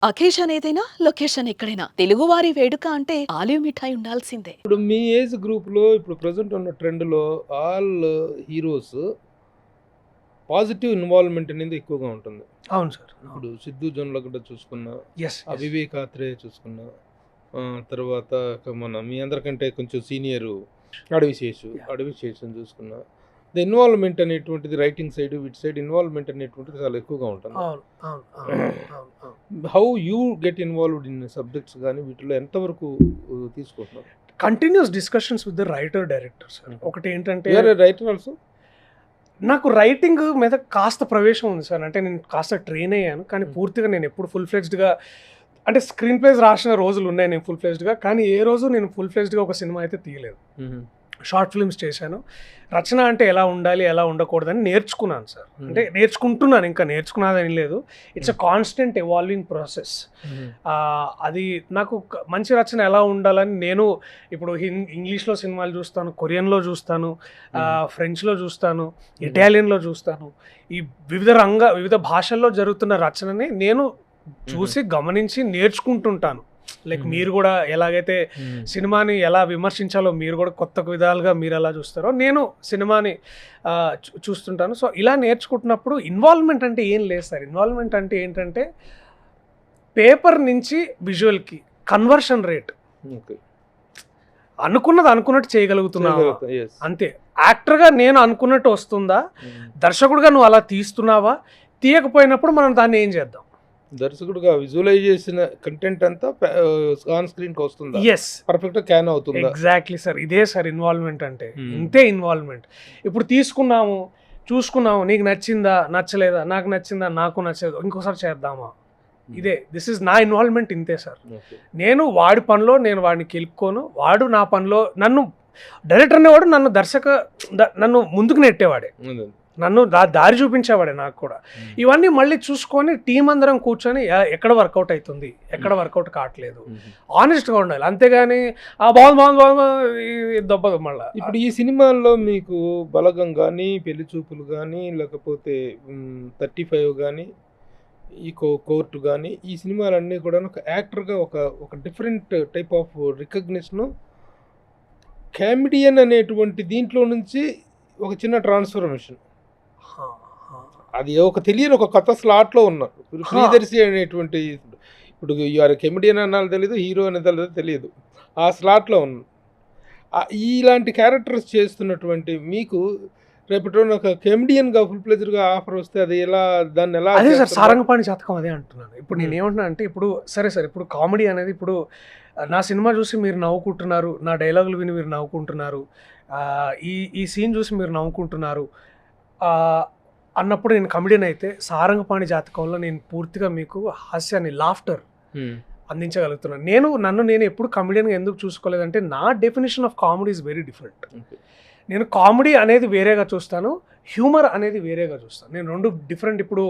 Occasion ఏదైనా location ఎక్కడైనా తెలుగువారి వేడుక అంటే ఆలివ్ మిఠాయి ఉండాల్సిందే. ఇప్పుడు మీ ఏజ్ గ్రూప్‌లో ఇప్పుడు ప్రెజెంట్ ఉన్న ట్రెండ్‌లో ఆల్ హీరోస్ పాజిటివ్ ఇన్వాల్వ్‌మెంట్ అనేది ఎక్కువగా ఉంటుంది. అవును సార్. ఇప్పుడు 'సిద్ధు జొన్నలగడ్డ' చూసుకున్నా, యెస్. వివేక్ ఆత్రేయ చూసుకున్నా, తర్వాత మన మీ అందరికంటే కొంచెం సీనియరు అడవి శేషుని చూసుకున్నా. ద ఇన్వాల్వ్‌మెంట్ అనేటువంటిది రైటింగ్ సైడ్, వీటి సైడ్ ఇన్వాల్వ్‌మెంట్ అనేటువంటిది చాలా ఎక్కువగా ఉంటుంది. అవును. అవును. అవును. How you get involved in subjects గాని వీటిలో ఎంతవరకు తీసుకుంటున్నారు? Continuous discussions with the writer, director sir. ఒకటేంటంటే you are a writer also? నాకు రైటింగ్ మీద కాస్త ప్రవేశం ఉంది సార్. అంటే నేను కాస్త ట్రైన్ అయ్యాను. కానీ పూర్తిగా నేను ఎప్పుడు ఫుల్ ఫ్లెడ్జ్డ్‌గా అంటే స్క్రీన్ ప్లేస్ రాసిన రోజులున్నాయి నేను ఫుల్ ఫ్లెడ్జ్డ్‌గా. కానీ ఏ రోజు నేను ఫుల్ ఫ్లెడ్జ్డ్‌గా ఒక సినిమా అయితే తీయలేదు. షార్ట్ ఫిల్మ్స్ చేశాను. రచన అంటే ఎలా ఉండాలి, ఎలా ఉండకూడదని నేర్చుకున్నాను సార్. అంటే నేర్చుకుంటున్నాను, ఇంకా నేర్చుకున్నదని లేదు. It's a constant evolving process. అది నాకు మంచి రచన ఎలా ఉండాలని నేను ఇప్పుడు ఇంగ్లీష్లో సినిమాలు చూస్తాను, కొరియన్లో చూస్తాను, ఫ్రెంచ్లో చూస్తాను, ఇటాలియన్లో చూస్తాను. ఈ వివిధ భాషల్లో జరుగుతున్న రచనని నేను చూసి గమనించి నేర్చుకుంటుంటాను. లైక్ మీరు కూడా ఎలాగైతే సినిమాని ఎలా విమర్శించాలో మీరు కూడా కొత్త విధాలుగా మీరు ఎలా చూస్తారో నేను సినిమాని చూస్తుంటాను. సో ఇలా నేర్చుకుంటున్నప్పుడు ఇన్వాల్వ్మెంట్ అంటే ఏం లేదు సార్. ఇన్వాల్వ్మెంట్ అంటే ఏంటంటే పేపర్ నుంచి విజువల్కి కన్వర్షన్ రేట్. అనుకున్నట్టు చేయగలుగుతున్నావా అంతే. యాక్టర్గా నేను అనుకున్నట్టు వస్తుందా, దర్శకుడిగా నువ్వు అలా తీస్తున్నావా, తీయకపోయినప్పుడు మనం దాన్ని ఏం చేద్దాం. దర్శకుడుగా విజువలైజ్ చేసిన కంటెంట్ అంతా ఆన్ స్క్రీన్ కి వస్తుందా, ఎస్ పర్ఫెక్ట్ క్యాన్ అవుతుందా? Exactly sir. ఇదే సార్ ఇన్వాల్వ్మెంట్ అంటే. ఇంతే ఇన్వాల్వ్మెంట్. ఇప్పుడు తీసుకున్నాము, చూసుకున్నాము, నీకు నచ్చిందా, నచ్చలేదా, నాకు నచ్చిందా, నాకు నచ్చలేదు, ఇంకోసారి చేద్దామా, ఇదే దిస్ ఇస్ నా ఇన్వాల్వ్మెంట్. ఇంతే సార్. నేను వాడి పనిలో నేను వాడిని కెలుక్కోను, వాడు నా పనిలో నన్ను డైరెక్టర్ అనేవాడు నన్ను ముందుకు నెట్టేవాడే, నన్ను దారి చూపించేవాడే నాకు కూడా. ఇవన్నీ మళ్ళీ చూసుకొని టీం అందరం కూర్చొని ఎక్కడ వర్కౌట్ అవుతుంది, ఎక్కడ వర్కౌట్ కావట్లేదు, ఆనెస్ట్గా ఉండాలి. అంతేగాని బాగుంది దెబ్బదు మళ్ళీ. ఇప్పుడు ఈ సినిమాల్లో మీకు బలగం కానీ, పెళ్లి చూపులు కానీ, లేకపోతే 35 కానీ, ఈ కోర్టు కానీ, ఈ సినిమాలన్నీ కూడా ఒక యాక్టర్గా ఒక different type of recognition, comedian అనేటువంటి దీంట్లో నుంచి ఒక చిన్న ట్రాన్స్ఫర్మేషన్. అది తెలియని ఒక కొత్త స్లాట్లో ఉన్నారు. ప్రియదర్శి అనేటువంటి ఇప్పుడు యూఆర్ కెమెడియన్ అనాలి తెలియదు, హీరో అనేది తెలియదు, ఆ స్లాట్లో ఉన్నారు. ఇలాంటి క్యారెక్టర్స్ చేస్తున్నటువంటి మీకు రేపటి ఒక కెమెడియన్గా ఫుల్ ప్లెజర్గా ఆఫర్ వస్తే అది దాన్ని ఎలా? అదే సార్, సారంగపాణి జాతకం అదే అంటున్నాను. ఇప్పుడు నేను ఏమంటున్నా అంటే, ఇప్పుడు సరే సార్, ఇప్పుడు కామెడీ అనేది ఇప్పుడు నా సినిమా చూసి మీరు నవ్వుకుంటున్నారు, నా డైలాగులు విని మీరు నవ్వుకుంటున్నారు, ఈ సీన్ చూసి మీరు నవ్వుకుంటున్నారు అన్నప్పుడు నేను కమెడియన్ అయితే, సారంగపాణి జాతకంలో నేను పూర్తిగా మీకు హాస్యాన్ని, లాఫ్టర్ అందించగలుగుతున్నాను. నన్ను నేను ఎప్పుడు కమెడియన్గా ఎందుకు చూసుకోలేదంటే, నా definition of comedy is very different. నేను కామెడీ అనేది వేరేగా చూస్తాను, హ్యూమర్ అనేది వేరేగా చూస్తాను. నేను రెండు డిఫరెంట్. ఇప్పుడు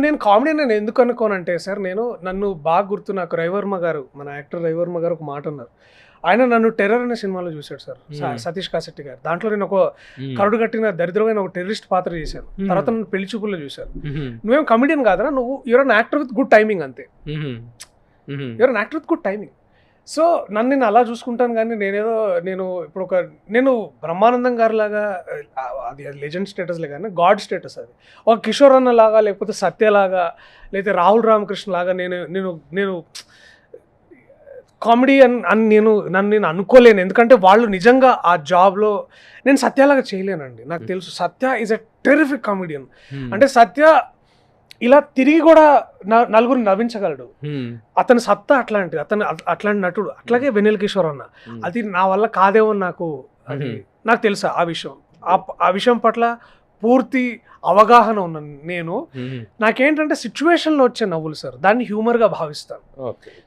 నేను కామెడీ నేను ఎందుకు అనుకోనంటే సార్, నన్ను బాగా గుర్తు, నాకు రవివర్మ గారు, మన యాక్టర్ రవివర్మ గారు ఒక మాట అన్నారు. ఆయన నన్ను టెర్రర్ అనే సినిమాలో చూశాడు సార్, సతీష్ కాశెట్టి గారు. దాంట్లో నేను ఒక కరుడు కట్టిన దరిద్రమైన ఒక టెర్రరిస్ట్ పాత్ర చేశాను. తర్వాత నన్ను పెళ్లి చూపుల్లో చూశాను. నువ్వేం కమెడియన్ కాదరా, నువ్వు you're an actor with good timing, అంతే. You're an actor with good timing. So నేను అలా చూసుకుంటాను. కానీ నేను ఇప్పుడు నేను బ్రహ్మానందం గారి లాగా, అది లెజెండ్ స్టేటస్లే కానీ గాడ్ స్టేటస్ అది. ఒక కిషోర్ అన్న లాగా, లేకపోతే సత్యలాగా, లేకపోతే రాహుల్ రామకృష్ణ లాగా నేను కామెడీ అని నేను అనుకోలేను. ఎందుకంటే వాళ్ళు నిజంగా ఆ జాబ్లో, నేను సత్యలాగా చేయలేనండి. నాకు తెలుసు సత్య ఈజ్ ఎ టెరిఫిక్ కామెడియన్. అంటే సత్య ఇలా తిరిగి కూడా నలుగురిని నవ్వించగలడు. అతని సత్తా అట్లాంటిది, అట్లాంటి నటుడు. అట్లాగే వెన్నెల కిషోర్ అన్న, అది నా వల్ల కాదేమో అది నాకు తెలుసా ఆ విషయం పట్ల పూర్తి అవగాహన ఉన్న నేను, నాకేంటంటే సిచ్యువేషన్లో వచ్చే నవ్వులు సార్, దాన్ని హ్యూమర్గా భావిస్తాను.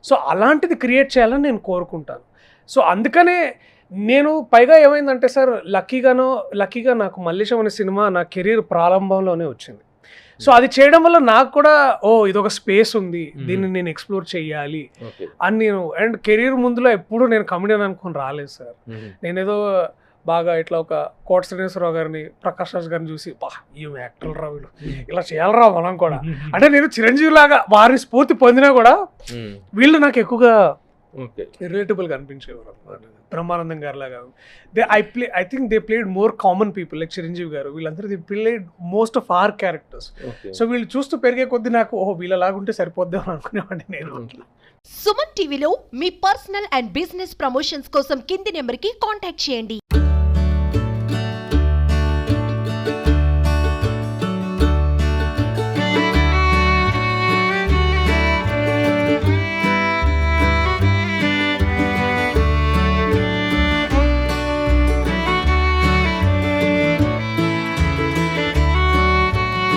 సో అలాంటిది క్రియేట్ చేయాలని నేను కోరుకుంటాను. సో అందుకనే నేను పైగా ఏమైందంటే సార్, లక్కీగా నాకు మల్లేశం అనే సినిమా నా కెరీర్ ప్రారంభంలోనే వచ్చింది. సో అది చేయడం వల్ల నాకు కూడా ఇదొక స్పేస్ ఉంది, దీన్ని నేను ఎక్స్ప్లోర్ చేయాలి అని అండ్ కెరీర్ ముందులో ఎప్పుడు నేను కమెడియన్ అనుకుని రాలేదు సార్. నేనేదో బాగా ఇట్లా ఒక కోట శ్రీనివాసరావు గారిని, ప్రకాష్ రాజ్ గారిని చూసి బా ఈ యాక్టర్ రా వీళ్ళు, ఇలా చేయాలరా మనం కూడా. అంటే నేను చిరంజీవి లాగా వారి స్ఫూర్తి పొందినా కూడా వీళ్ళు నాకు ఎక్కువగా రిలేటబుల్గా అనిపించేవారు అన్నమాట. బ్రహ్మానందం గారు లాగా I think they played more common people like Chiranjeevi గారు, వీళ్ళందరూ they played most of our characters. So వీళ్ళు చూస్తూ పెరిగే కొద్దీ నాకు ఓహో వీళ్ళలాగా ఉంటే సరిపోద్దాం అని అనుకునేవాడిని నేను. సుమన్ టీవీలో మీ పర్సనల్ అండ్ బిజినెస్ ప్రమోషన్స్ కోసం కింది నెంబర్కి కాంటాక్ట్ చేయండి.